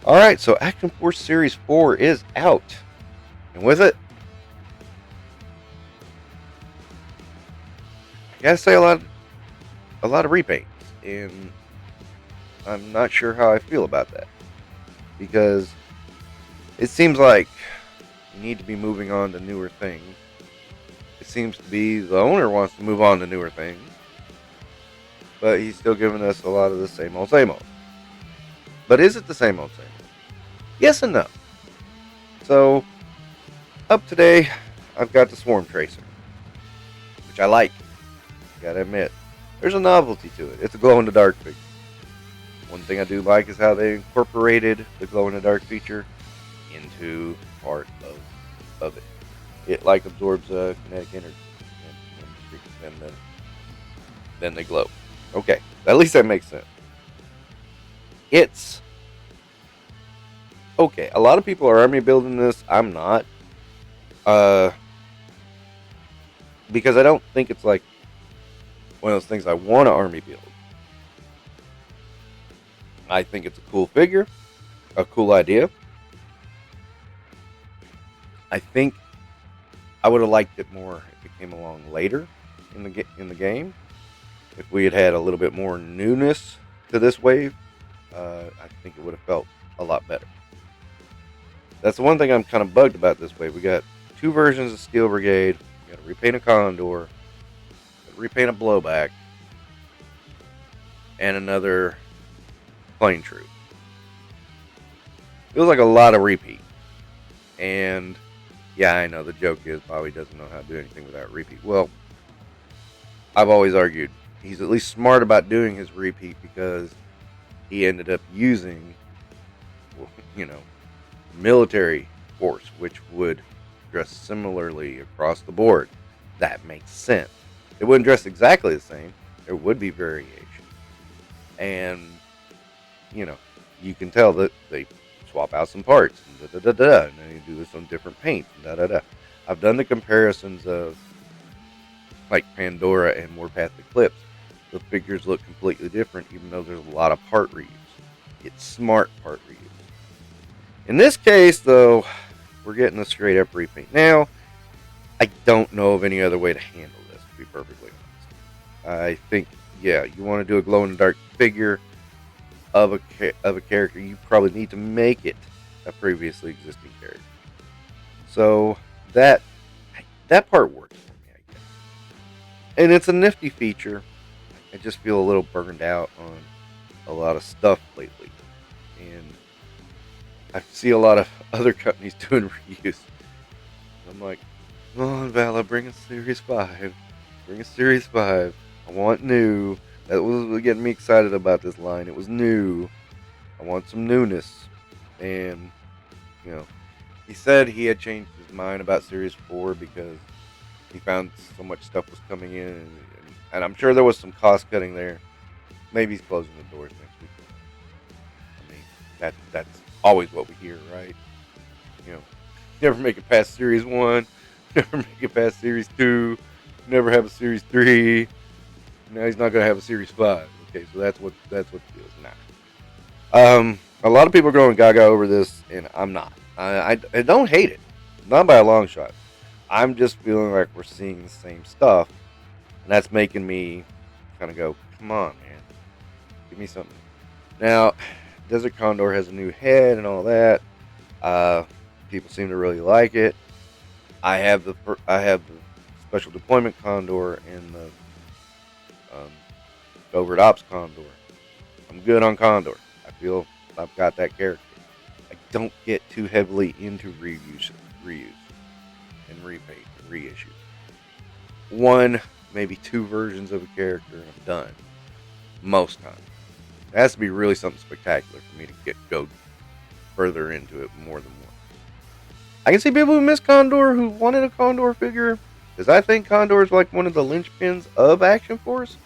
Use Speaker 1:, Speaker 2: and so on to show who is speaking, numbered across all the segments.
Speaker 1: Alright, so Action Force Series 4 is out. And with it, I gotta say a lot of repaints. And I'm not sure how I feel about that. Because it seems like you need to be moving on to newer things. It seems to be the owner wants to move on to newer things. But he's still giving us a lot of the same old, same old. But is it the same old, same old? Yes and no. So, up today, I've got the Swarm Tracer, which I like. Gotta admit, there's a novelty to it. It's a glow-in-the-dark figure. One thing I do like is how they incorporated the glow-in-the-dark feature into part of it. It like absorbs kinetic energy, and then they glow. Okay, at least that makes sense. It's okay. A lot of people are army building this. I'm not, because I don't think it's like one of those things I want to army build. I think it's a cool figure, a cool idea. I think I would have liked it more if it came along later in the game. If we had had a little bit more newness to this wave, I think it would have felt a lot better. That's the one thing I'm kind of bugged about this wave. We got two versions of Steel Brigade. We got to repaint a Condor, repaint a Blowback, and another Plane Troop. Feels like a lot of repeat. And yeah, I know the joke is Bobby doesn't know how to do anything without repeat. Well, I've always argued he's at least smart about doing his repeat because he ended up using, military force, which would dress similarly across the board. That makes sense. It wouldn't dress exactly the same. There would be variation. And, you can tell that they swap out some parts. And and then you do this on different paints. I've done the comparisons of, like, Pandora and Warpath Eclipse. The figures look completely different, even though there's a lot of part reuse. It's smart part reuse. In this case, though, we're getting a straight-up repaint. Now, I don't know of any other way to handle this, to be perfectly honest. I think, yeah, you want to do a glow-in-the-dark figure of a character, you probably need to make it a previously existing character. So, that part works for me, I guess. And it's a nifty feature. I just feel a little burned out on a lot of stuff lately. And I see a lot of other companies doing reuse. I'm like, come on, Vala, bring us Series 5. Bring us Series 5. I want new. That was getting me excited about this line. It was new. I want some newness. And, he said he had changed his mind about Series 4 because he found so much stuff was coming in. And I'm sure there was some cost cutting there. Maybe he's closing the doors next week. I mean, that's always what we hear, right? Never make it past Series 1. Never make it past Series 2. Never have a Series 3. Now he's not going to have a Series 5. Okay, so that's what the deal is now. A lot of people are going gaga over this, and I'm not. I don't hate it. Not by a long shot. I'm just feeling like we're seeing the same stuff. And that's making me kind of go, come on, man. Give me something. Now, Desert Condor has a new head and all that. People seem to really like it. I have the Special Deployment Condor and the Covert Ops Condor. I'm good on Condor. I feel I've got that character. I don't get too heavily into reuse and repaint and reissue. One, maybe two versions of a character and I'm done. Most times. It has to be really something spectacular for me to go further into it more than one. I can see people who miss Condor who wanted a Condor figure, because I think Condor is like one of the linchpins of Action Force.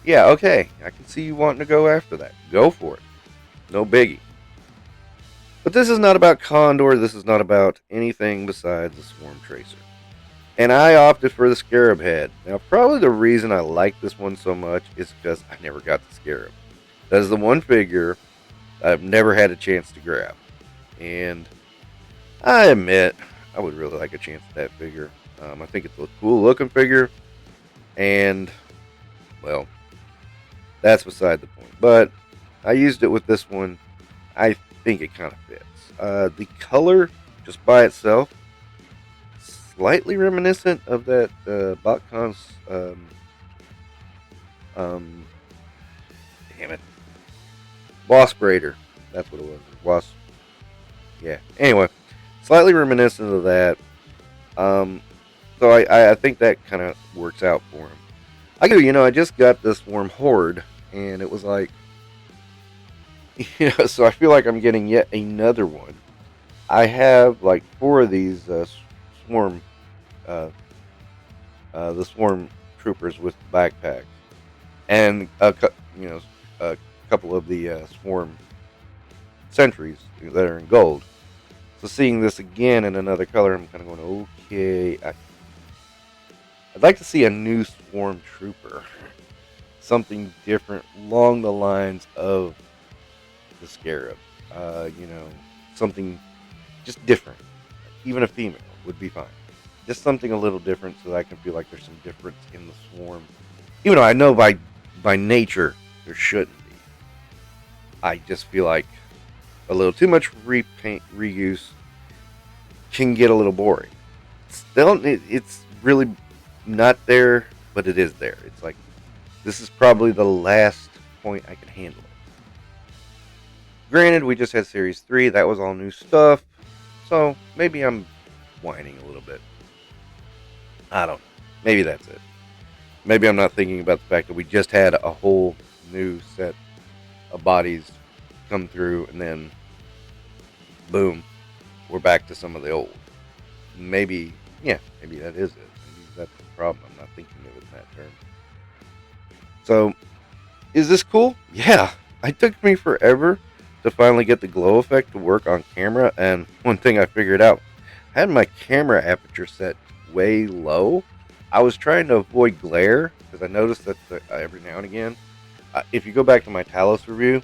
Speaker 1: Yeah, okay. I can see you wanting to go after that. Go for it. No biggie. But this is not about Condor. This is not about anything besides the Swarm Tracer. And I opted for the Scarab head. Now, probably the reason I like this one so much is because I never got the Scarab. That is the one figure I've never had a chance to grab. And I admit, I would really like a chance at that figure. I think it's a cool looking figure, and, well, that's beside the point. But I used it with this one. I think it kind of fits. The color, just by itself, slightly reminiscent of that Botcon's, damn it, Wasp Raider. That's what it was. Wasp. Yeah. Anyway, slightly reminiscent of that. So I think that kind of works out for him. I just got this Swarm Horde, and it was like, so I feel like I'm getting yet another one. I have like 4 of these Swarm, the Swarm Troopers with backpacks, and a couple of the Swarm Sentries that are in gold. So seeing this again in another color, I'm kind of going, okay, I'd like to see a new Swarm Trooper. Something different along the lines of the Scarab. Something just different. Even a female would be fine. Just something a little different so that I can feel like there's some difference in the Swarm. Even though I know by nature there shouldn't be. I just feel like a little too much repaint, reuse can get a little boring. Still, it's really not there, but it is there. It's like, this is probably the last point I can handle it. Granted, we just had Series 3. That was all new stuff. So, maybe I'm whining a little bit. I don't know. Maybe that's it. Maybe I'm not thinking about the fact that we just had a whole new set of bodies come through, and then boom, we're back to some of the old. Maybe that is it. Maybe that's the problem. I'm not thinking it in that term. So, is this cool? Yeah. It took me forever to finally get the glow effect to work on camera, and one thing I figured out, I had my camera aperture set way low. I was trying to avoid glare, because I noticed that every now and again, if you go back to my Talos review,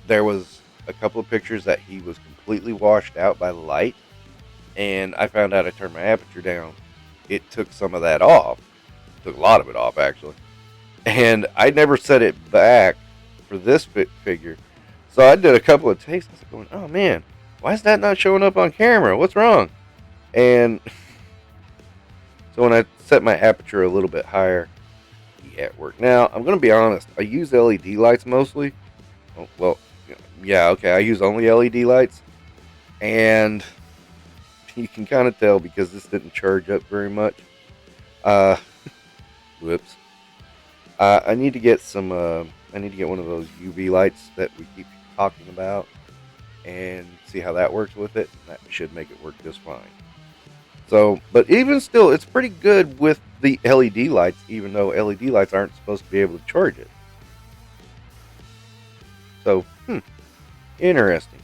Speaker 1: there was a couple of pictures that he was completely washed out by the light, and I found out I turned my aperture down. It took some of that off. It took a lot of it off, actually. And I never set it back for this figure. So I did a couple of takes. I was going, oh man, why is that not showing up on camera? What's wrong? And so when I set my aperture a little bit higher, yeah, it worked. Now, I'm going to be honest. I use LED lights mostly. Well, yeah, okay. I use only LED lights. And you can kind of tell because this didn't charge up very much. Whoops. I need to get some, I need to get one of those UV lights that we keep talking about and see how that works with it. That should make it work just fine. So, but even still, it's pretty good with the LED lights, even though LED lights aren't supposed to be able to charge it. So, interesting.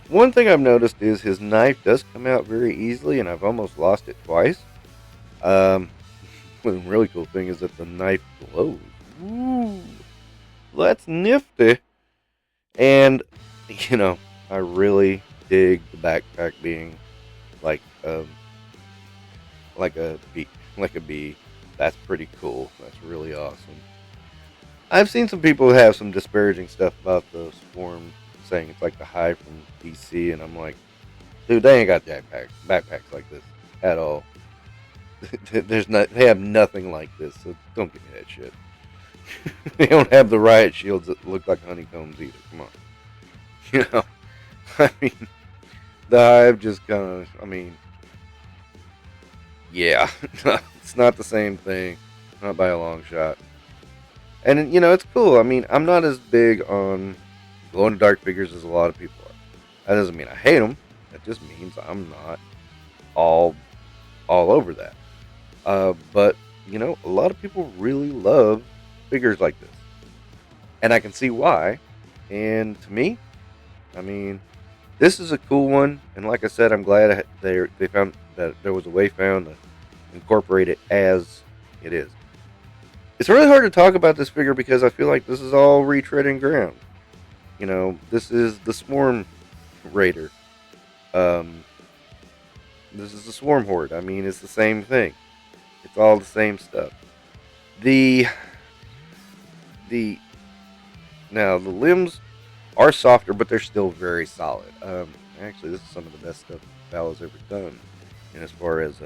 Speaker 1: One thing I've noticed is his knife does come out very easily, and I've almost lost it twice. One really cool thing is that the knife glows. Ooh, that's nifty. And, I really dig the backpack being like a bee. That's pretty cool. That's really awesome. I've seen some people have some disparaging stuff about the Swarm, saying it's like the Hive from DC, and I'm like, dude, they ain't got backpacks like this at all. They have nothing like this, so don't give me that shit. They don't have the riot shields that look like honeycombs either. Come on. I mean, the Hive just kind of, yeah, it's not the same thing. Not by a long shot. And, it's cool. I'm not as big on glow-in-the-dark figures as a lot of people are. That doesn't mean I hate them. That just means I'm not all over that. But, a lot of people really love figures like this. And I can see why. And to me, this is a cool one. And like I said, I'm glad they found that there was a way found to incorporate it as it is. It's really hard to talk about this figure because I feel like this is all retreading ground. You know, this is the Swarm Raider. Um, this is the Swarm Horde. I mean, it's the same thing. It's all the same stuff. The the Now the limbs are softer, but they're still very solid. Actually, this is some of the best stuff Val's ever done, and as far as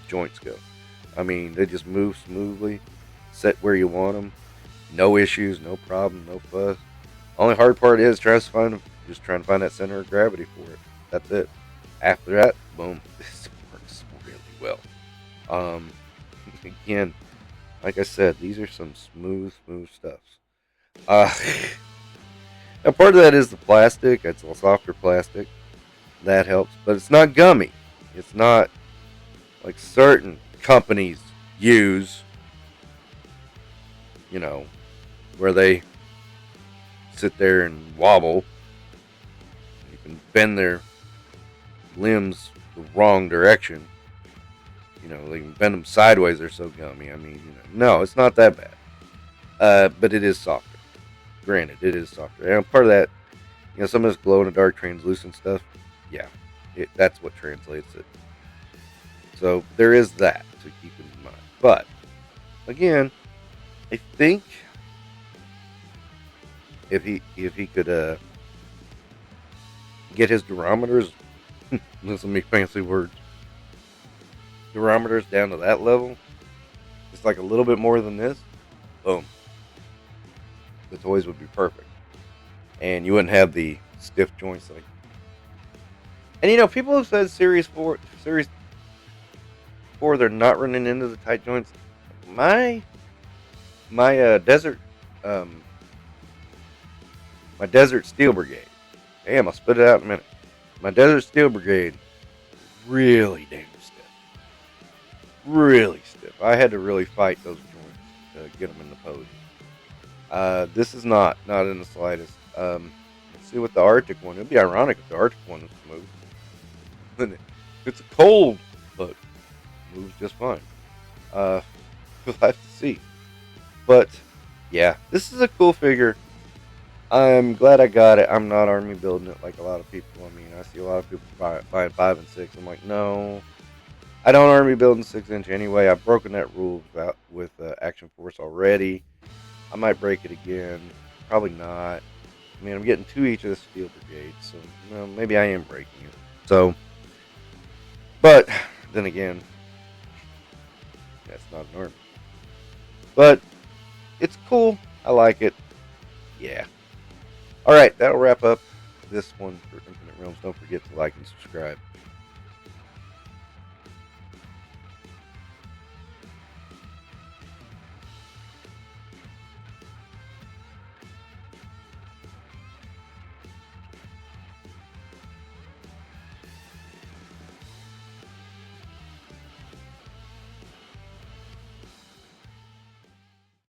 Speaker 1: joints go, I mean, they just move smoothly, set where you want them, no issues, no problem, no fuss. Only hard part is trying to find that center of gravity for it. That's it. After that, boom, this works really well. Um, Again, like I said, these are some smooth stuffs. Uh, Now, part of that is the plastic. It's a softer plastic. That helps. But it's not gummy. It's not like certain companies use, you know, where they sit there and wobble. You can bend their limbs the wrong direction. You know, they can bend them sideways. They're so gummy. I mean, no, it's not that bad. But it is softer. Granted, it is softer. And part of that, some of this glow in the dark translucent stuff, yeah, that's what translates it. So there is that to keep in mind. But again, I think if he could get his durometers, listen to me fancy words, durometers down to that level, just like a little bit more than this, boom. The toys would be perfect, and you wouldn't have the stiff joints like. And people have said Series 4, they're not running into the tight joints. My desert, my Desert Steel Brigade. Damn, I'll spit it out in a minute. My Desert Steel Brigade, really damn stiff, really stiff. I had to really fight those joints to get them in the pose. This is not in the slightest. Let's see what the Arctic one. It'd be ironic if the Arctic one was smooth. It's cold, but moves just fine. We'll have to see. But yeah, this is a cool figure. I'm glad I got it. I'm not army building it like a lot of people. I mean, I see a lot of people buying 5 and 6. I'm like, no, I don't army building 6-inch anyway. I've broken that rule with Action Force already. I might break it again. Probably not. I mean, I'm getting 2 each of the Steel Brigade, so maybe I am breaking it. So, but then again, that's not an army. But it's cool. I like it. Yeah. All right, that'll wrap up this one for Infinite Realms. Don't forget to like and subscribe.